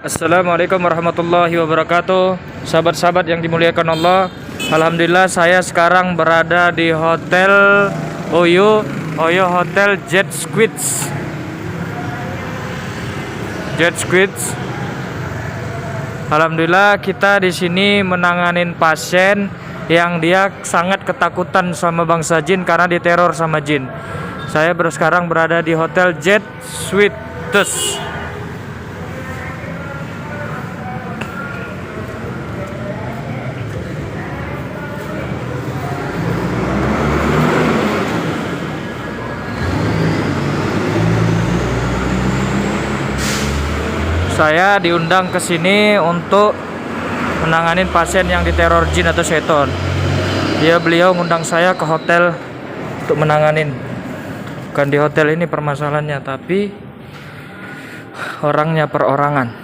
Assalamualaikum warahmatullahi wabarakatuh. Sahabat-sahabat yang dimuliakan Allah, alhamdulillah saya sekarang berada di Hotel Oyo Hotel Jet Squids. Alhamdulillah kita di sini menanganin pasien yang dia sangat ketakutan sama bangsa jin karena diteror sama jin. Saya sekarang berada di Hotel Jet Squids. Saya diundang ke sini untuk menanganin pasien yang diteror jin atau seton. Beliau ngundang saya ke hotel untuk menanganin. Bukan di hotel ini permasalahannya, tapi orangnya perorangan.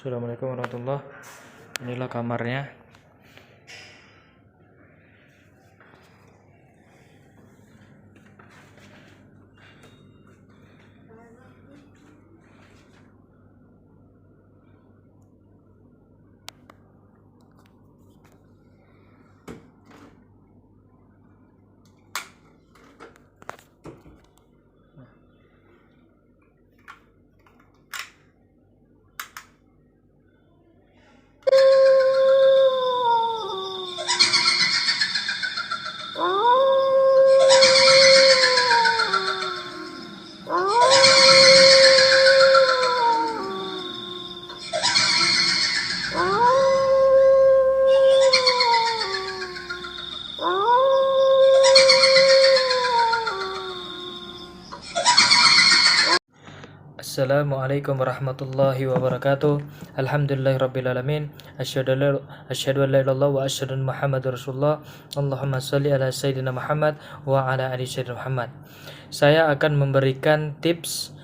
Assalamualaikum warahmatullahi wabarakatuh. Inilah kamarnya. Assalamualaikum warahmatullahi wabarakatuh. Alhamdulillahirrabbilalamin. Asyhadu an la ilaha illallah wa asyhadu anna Muhammadar Rasulullah. Allahumma shalli ala sayyidina Muhammad wa ala ali sayyidina Muhammad. Saya akan memberikan tips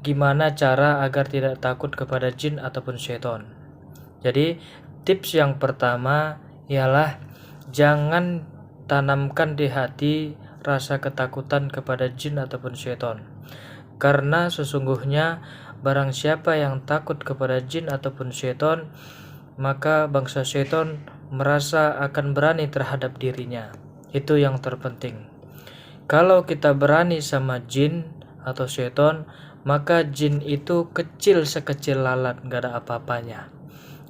gimana cara agar tidak takut kepada jin ataupun syaitan. Jadi tips yang pertama ialah jangan tanamkan di hati rasa ketakutan kepada jin ataupun syaitan. Karena sesungguhnya barang siapa yang takut kepada jin ataupun syaitan, maka bangsa syaitan merasa akan berani terhadap dirinya. Itu yang terpenting. Kalau kita berani sama jin atau syaitan, maka jin itu kecil sekecil lalat, gak ada apa-apanya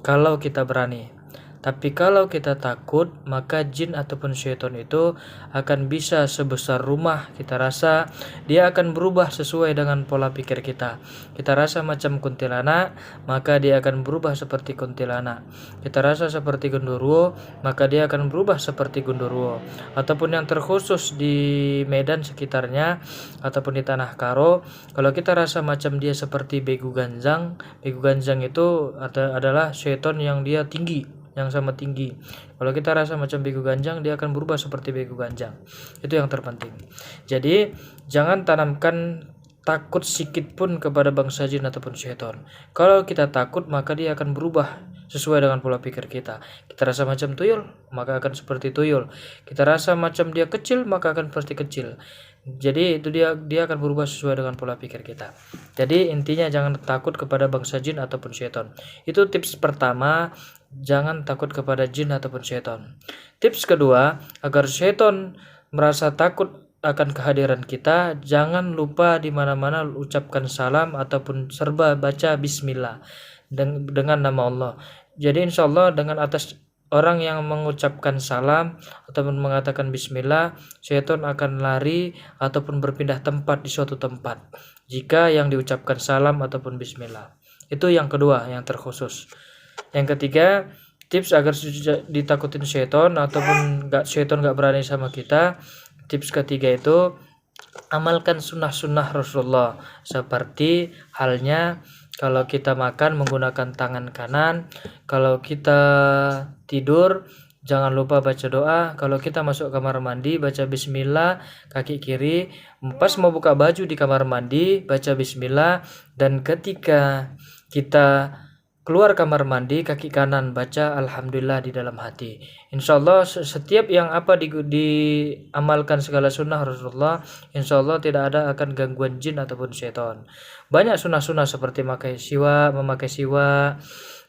kalau kita berani. Tapi kalau kita takut, maka jin ataupun syaitan itu akan bisa sebesar rumah. Kita rasa dia akan berubah sesuai dengan pola pikir kita. Kita rasa macam kuntilanak, maka dia akan berubah seperti kuntilanak. Kita rasa seperti genderuwo, maka dia akan berubah seperti genderuwo. Ataupun yang terkhusus di Medan sekitarnya, ataupun di Tanah Karo, kalau kita rasa macam dia seperti begu ganjang itu adalah syaitan yang dia tinggi, yang sama tinggi. Kalau kita rasa macam begu ganjang, dia akan berubah seperti begu ganjang. Itu yang terpenting. Jadi jangan tanamkan takut sedikit pun kepada bangsa jin ataupun syaitan. Kalau kita takut, maka dia akan berubah sesuai dengan pola pikir kita. Kita rasa macam tuyul, maka akan seperti tuyul. Kita rasa macam dia kecil, maka akan seperti kecil. Jadi itu dia akan berubah sesuai dengan pola pikir kita. Jadi intinya jangan takut kepada bangsa jin ataupun syaitan. Itu tips pertama, jangan takut kepada jin ataupun syaitan. Tips kedua, agar syaitan merasa takut akan kehadiran kita, jangan lupa di mana-mana ucapkan salam ataupun serba baca bismillah dengan nama Allah. Jadi insya Allah dengan atas orang yang mengucapkan salam ataupun mengatakan bismillah, syaitan akan lari ataupun berpindah tempat di suatu tempat jika yang diucapkan salam ataupun bismillah. Itu yang kedua, yang terkhusus. Yang ketiga, tips agar ditakutin syaitan ataupun syaitan gak berani sama kita. Tips ketiga itu amalkan sunnah-sunnah Rasulullah, seperti halnya kalau kita makan menggunakan tangan kanan, kalau kita tidur jangan lupa baca doa, kalau kita masuk kamar mandi baca bismillah kaki kiri, pas mau buka baju di kamar mandi baca bismillah, dan ketika kita keluar kamar mandi kaki kanan baca alhamdulillah di dalam hati. Insyaallah setiap yang apa diamalkan segala sunnah Rasulullah, insyaallah tidak ada akan gangguan jin ataupun syaitan. Banyak sunnah-sunnah seperti memakai siwak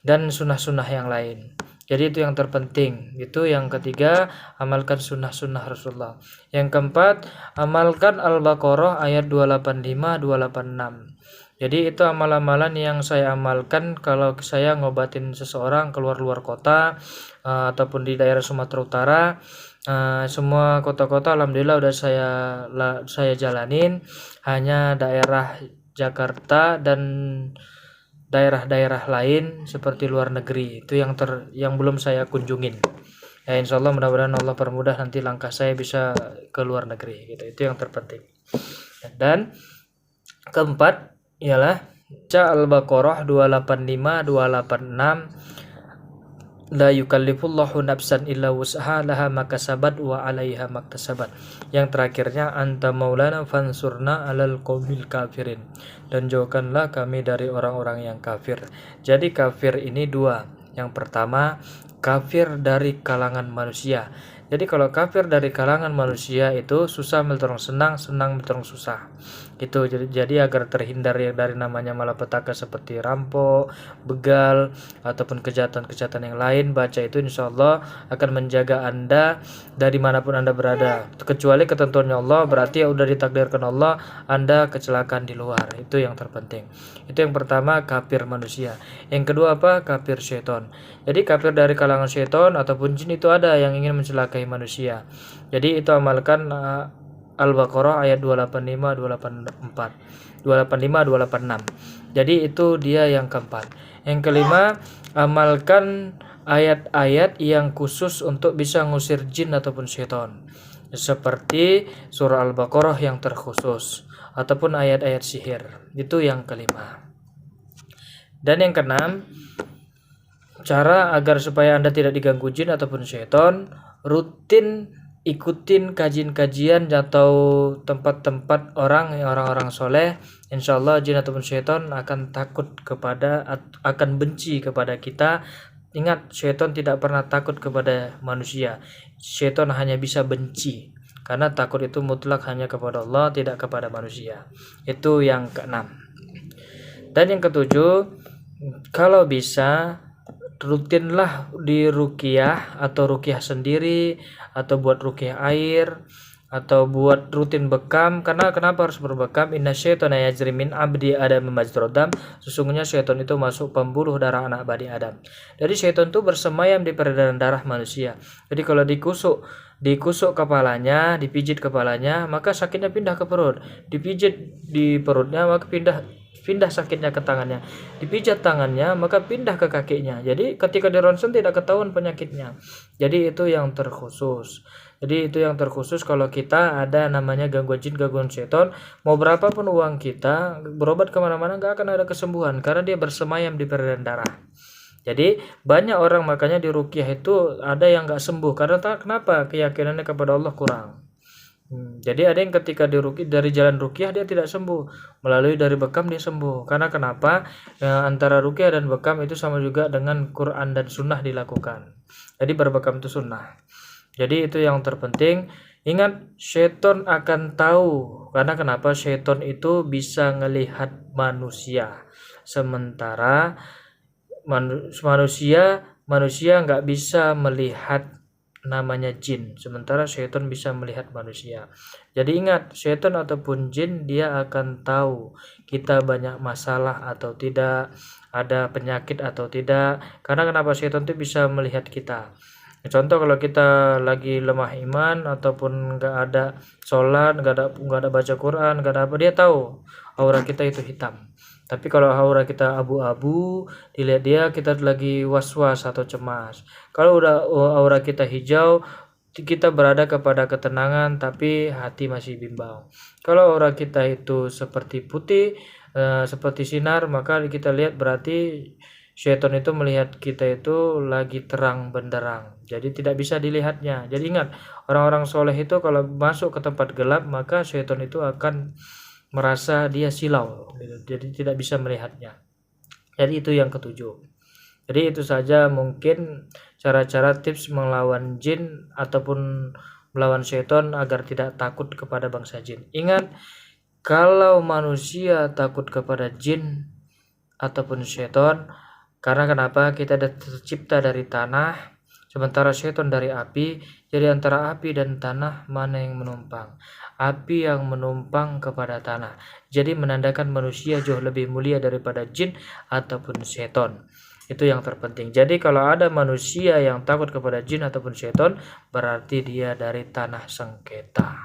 dan sunnah-sunnah yang lain. Jadi itu yang terpenting. Itu yang ketiga, amalkan sunnah-sunnah Rasulullah. Yang keempat, amalkan Al-Baqarah ayat 285 286. Jadi itu amal-amalan yang saya amalkan kalau saya ngobatin seseorang keluar luar kota ataupun di daerah Sumatera Utara. Semua kota-kota alhamdulillah udah saya jalanin, hanya daerah Jakarta dan daerah-daerah lain seperti luar negeri itu yang belum saya kunjungin. Ya insyaallah mudah-mudahan Allah permudah nanti langkah saya bisa ke luar negeri gitu. Itu yang terpenting. Dan keempat ialah baca Al-Baqarah 285 286, la yukallifullahu nafsan illa wus'aha laha makasabat wa 'alaiha maktasabat. Yang terakhirnya anta maulana fansurna 'alal qaumil kafirin, dan jauhkanlah kami dari orang-orang yang kafir. Jadi kafir ini dua. Yang pertama kafir dari kalangan manusia. Jadi kalau kafir dari kalangan manusia itu susah melterong senang, senang melterong susah. Gitu. Jadi agar terhindar dari namanya malapetaka seperti rampok, begal ataupun kejahatan-kejahatan yang lain, baca itu insyaallah akan menjaga Anda dari manapun Anda berada. Kecuali ketentuannya Allah, berarti ya udah ditakdirkan Allah Anda kecelakaan di luar. Itu yang terpenting. Itu yang pertama, kafir manusia. Yang kedua apa? Kafir syaitan. Jadi kafir dari kalangan syaitan ataupun jin itu ada yang ingin mencelakai manusia. Jadi itu amalkan Al-Baqarah ayat 285 286. Jadi itu dia yang keempat. Yang kelima, amalkan ayat-ayat yang khusus untuk bisa ngusir jin ataupun syaitan, seperti surah Al-Baqarah yang terkhusus ataupun ayat-ayat sihir. Itu yang kelima. Dan yang keenam, cara agar supaya Anda tidak diganggu jin ataupun syaitan, rutin ikutin kajian-kajian atau tempat-tempat orang-orang soleh. Insyaallah jin ataupun syaitan akan akan benci kepada kita. Ingat, syaitan tidak pernah takut kepada manusia. Syaitan hanya bisa benci, karena takut itu mutlak hanya kepada Allah, tidak kepada manusia. Itu yang keenam. Dan yang ketujuh, kalau bisa rutinlah di ruqyah atau ruqyah sendiri atau buat ruqyah air atau buat rutin bekam. Karena kenapa harus berbekam? Inna syaitana yajri min abdi adam majrad dam. Sesungguhnya syaitan itu masuk pembuluh darah anak Bani Adam. Jadi syaitan itu bersemayam di peredaran darah manusia. Jadi kalau dikusuk kepalanya, dipijit kepalanya, maka sakitnya pindah ke perut. Dipijit di perutnya, maka pindah sakitnya ke tangannya. Dipijat tangannya, maka pindah ke kakinya. Jadi ketika dironsen tidak ketahuan penyakitnya. Jadi itu yang terkhusus. Kalau kita ada namanya gangguan jin, gangguan setan, mau berapapun uang kita, berobat kemana-mana gak akan ada kesembuhan, karena dia bersemayam di peredaran darah. Jadi banyak orang makanya di ruqyah itu ada yang gak sembuh, karena kenapa? Keyakinannya kepada Allah kurang. Jadi ada yang ketika dari jalan ruqyah dia tidak sembuh, melalui dari bekam dia sembuh. Karena kenapa? Antara ruqyah dan bekam itu sama juga dengan Quran dan sunnah dilakukan. Jadi berbekam itu sunnah. Jadi itu yang terpenting. Ingat, syaiton akan tahu. Karena kenapa? Syaiton itu bisa melihat manusia. Sementara manusia nggak bisa melihat namanya jin, sementara syaitan bisa melihat manusia. Jadi ingat, syaitan ataupun jin dia akan tahu kita banyak masalah atau tidak, ada penyakit atau tidak. Karena kenapa? Syaitan itu bisa melihat kita. Contoh kalau kita lagi lemah iman ataupun nggak ada sholat, nggak ada baca Quran, nggak ada apa, dia tahu aura kita itu hitam. Tapi kalau aura kita abu-abu, dilihat dia kita lagi was-was atau cemas. Kalau udah aura kita hijau, kita berada kepada ketenangan tapi hati masih bimbang. Kalau aura kita itu seperti putih, seperti sinar, maka kita lihat berarti syaitan itu melihat kita itu lagi terang benderang. Jadi tidak bisa dilihatnya. Jadi ingat, orang-orang soleh itu kalau masuk ke tempat gelap, maka syaitan itu akan merasa dia silau, jadi tidak bisa melihatnya. Jadi itu yang ketujuh. Jadi itu saja mungkin cara-cara tips melawan jin ataupun melawan syaitan agar tidak takut kepada bangsa jin. Ingat, kalau manusia takut kepada jin ataupun syaitan, karena kenapa? Kita tercipta dari tanah, sementara syaitan dari api. Jadi antara api dan tanah mana yang menumpang? Api yang menumpang kepada tanah. Jadi menandakan manusia jauh lebih mulia daripada jin ataupun syaitan. Itu yang terpenting. Jadi kalau ada manusia yang takut kepada jin ataupun syaitan, berarti dia dari tanah sengketa.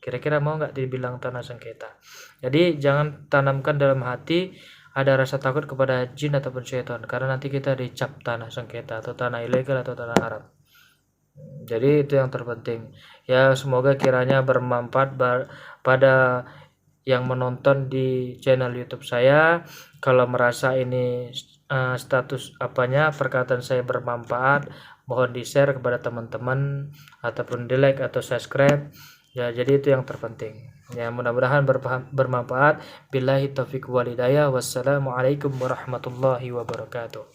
Kira-kira mau nggak dibilang tanah sengketa? Jadi jangan tanamkan dalam hati ada rasa takut kepada jin ataupun syaitan, karena nanti kita dicap tanah sengketa atau tanah ilegal atau tanah haram. Jadi itu yang terpenting. Ya semoga kiranya bermanfaat pada yang menonton di channel YouTube saya. Kalau merasa ini status perkataan saya bermanfaat, mohon di-share kepada teman-teman ataupun di-like atau subscribe. Ya, jadi itu yang terpenting. Ya, mudah-mudahan bermanfaat. Billahi taufiq wal hidayah. Wassalamualaikum warahmatullahi wabarakatuh.